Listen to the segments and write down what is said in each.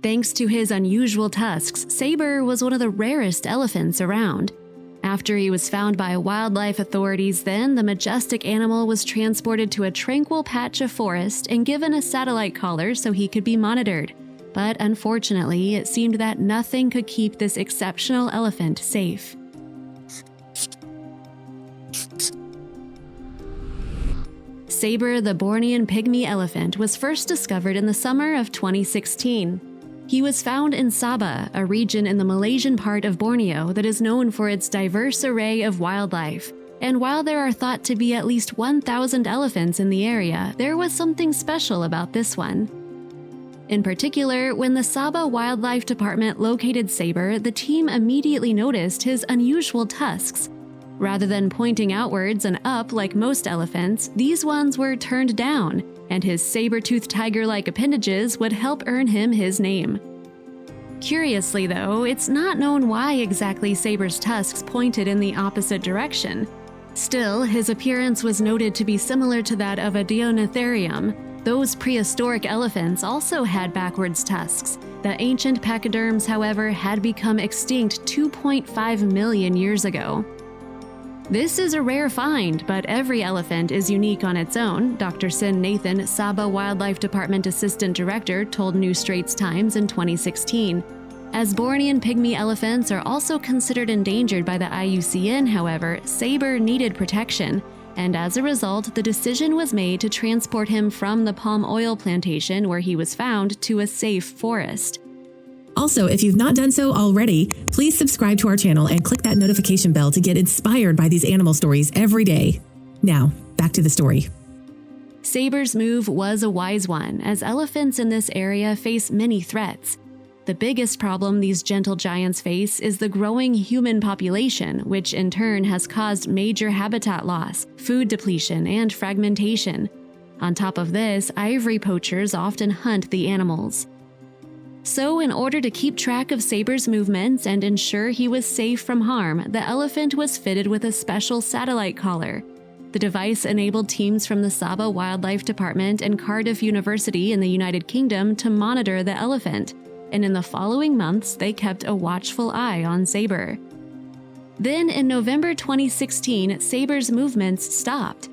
Thanks to his unusual tusks, Saber was one of the rarest elephants around. After he was found by wildlife authorities, then the majestic animal was transported to a tranquil patch of forest and given a satellite collar so he could be monitored. But unfortunately, it seemed that nothing could keep this exceptional elephant safe. Saber the Bornean pygmy elephant was first discovered in the summer of 2016. He was found in Sabah, a region in the Malaysian part of Borneo that is known for its diverse array of wildlife. And while there are thought to be at least 1,000 elephants in the area, there was something special about this one. In particular, when the Sabah Wildlife Department located Saber, the team immediately noticed his unusual tusks. Rather than pointing outwards and up like most elephants, these ones were turned down, and his saber-toothed tiger-like appendages would help earn him his name. Curiously though, it's not known why exactly Saber's tusks pointed in the opposite direction. Still, his appearance was noted to be similar to that of a Dionetherium. Those prehistoric elephants also had backwards tusks. The ancient pachyderms, however, had become extinct 2.5 million years ago. This is a rare find, but every elephant is unique on its own, Dr. Sin Nathan, Sabah Wildlife Department Assistant Director, told New Straits Times in 2016. As Bornean pygmy elephants are also considered endangered by the IUCN, however, Saber needed protection, and as a result, the decision was made to transport him from the palm oil plantation where he was found to a safe forest. Also, if you've not done so already, please subscribe to our channel and click that notification bell to get inspired by these animal stories every day. Now, back to the story. Saber's move was a wise one, as elephants in this area face many threats. The biggest problem these gentle giants face is the growing human population, which in turn has caused major habitat loss, food depletion, and fragmentation. On top of this, ivory poachers often hunt the animals. So, in order to keep track of Saber's movements and ensure he was safe from harm, the elephant was fitted with a special satellite collar. The device enabled teams from the Sabah Wildlife Department and Cardiff University in the United Kingdom to monitor the elephant, and in the following months they kept a watchful eye on Saber. Then, in November 2016, Saber's movements stopped.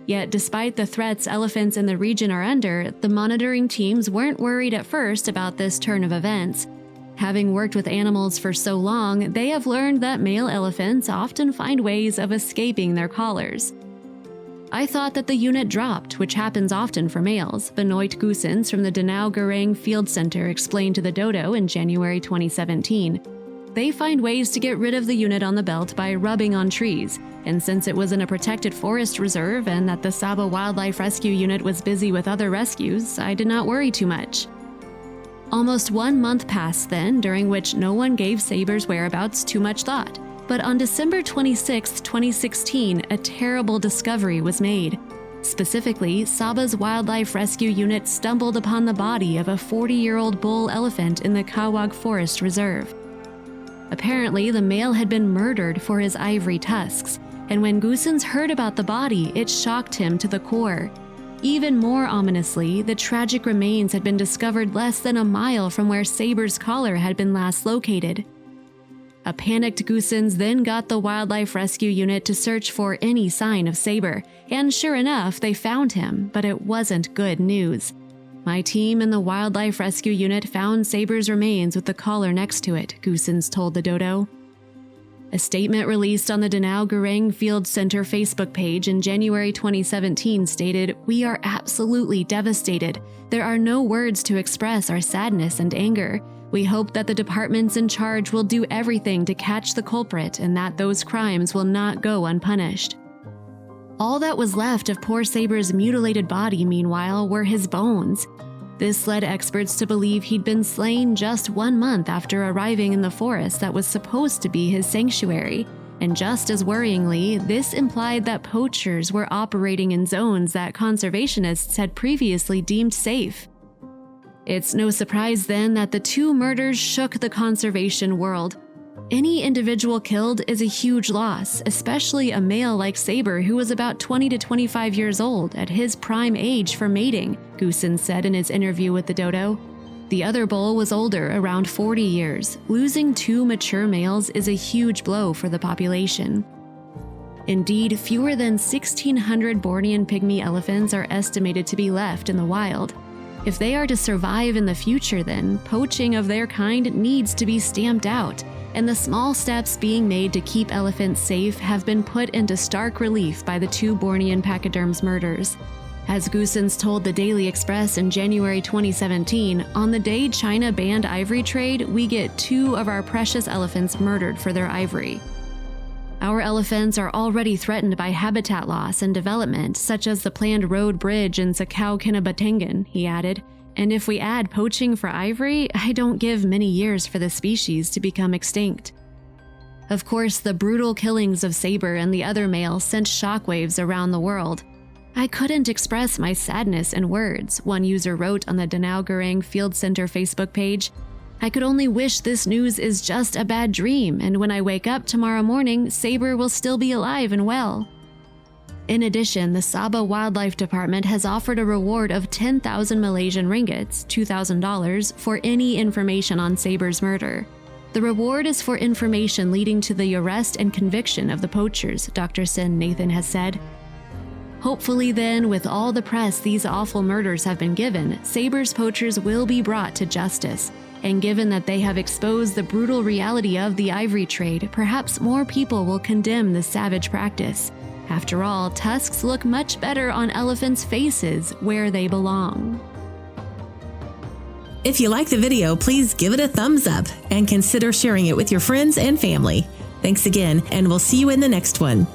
Yet, despite the threats elephants in the region are under, the monitoring teams weren't worried at first about this turn of events. Having worked with animals for so long, they have learned that male elephants often find ways of escaping their collars. I thought that the unit dropped, which happens often for males, Benoit Goossens from the Danau Gurang Field Center explained to the Dodo in January 2017. They find ways to get rid of the unit on the belt by rubbing on trees, and since it was in a protected forest reserve and that the Sabah Wildlife Rescue Unit was busy with other rescues, I did not worry too much. Almost 1 month passed then, during which no one gave Saber's whereabouts too much thought. But on December 26, 2016, a terrible discovery was made. Specifically, Sabah's Wildlife Rescue Unit stumbled upon the body of a 40-year-old bull elephant in the Kawag Forest Reserve. Apparently, the male had been murdered for his ivory tusks, and when Goossens heard about the body, it shocked him to the core. Even more ominously, the tragic remains had been discovered less than a mile from where Saber's collar had been last located. A panicked Goossens then got the Wildlife Rescue Unit to search for any sign of Saber, and sure enough, they found him, but it wasn't good news. My team and the Wildlife Rescue Unit found Saber's remains with the collar next to it, Goossens told the Dodo. A statement released on the Danau Gurang Field Center Facebook page in January 2017 stated, "We are absolutely devastated. There are no words to express our sadness and anger. We hope that the departments in charge will do everything to catch the culprit and that those crimes will not go unpunished." All that was left of poor Saber's mutilated body, meanwhile, were his bones. This led experts to believe he'd been slain just 1 month after arriving in the forest that was supposed to be his sanctuary. And just as worryingly, this implied that poachers were operating in zones that conservationists had previously deemed safe. It's no surprise then that the two murders shook the conservation world. Any individual killed is a huge loss, especially a male like Saber who was about 20 to 25 years old at his prime age for mating, Goossens said in his interview with the Dodo. The other bull was older, around 40 years. Losing 2 mature males is a huge blow for the population. Indeed, fewer than 1,600 Bornean pygmy elephants are estimated to be left in the wild. If they are to survive in the future, then poaching of their kind needs to be stamped out, and the small steps being made to keep elephants safe have been put into stark relief by the 2 Bornean pachyderms murders. As Goossens told the Daily Express in January 2017, on the day China banned ivory trade, we get 2 of our precious elephants murdered for their ivory. Our elephants are already threatened by habitat loss and development, such as the planned road bridge in Sakau-Kinabatangan, he added. And if we add poaching for ivory, I don't give many years for the species to become extinct. Of course, the brutal killings of Saber and the other males sent shockwaves around the world. I couldn't express my sadness in words, one user wrote on the Danao Gurang Field Center Facebook page. I could only wish this news is just a bad dream, and when I wake up tomorrow morning, Saber will still be alive and well. In addition, the Sabah Wildlife Department has offered a reward of 10,000 Malaysian ringgits, $2,000, for any information on Saber's murder. The reward is for information leading to the arrest and conviction of the poachers, Dr. Sin Nathan has said. Hopefully then, with all the press these awful murders have been given, Saber's poachers will be brought to justice. And given that they have exposed the brutal reality of the ivory trade, perhaps more people will condemn this savage practice. After all, tusks look much better on elephants' faces where they belong. If you like the video, please give it a thumbs up and consider sharing it with your friends and family. Thanks again, and we'll see you in the next one.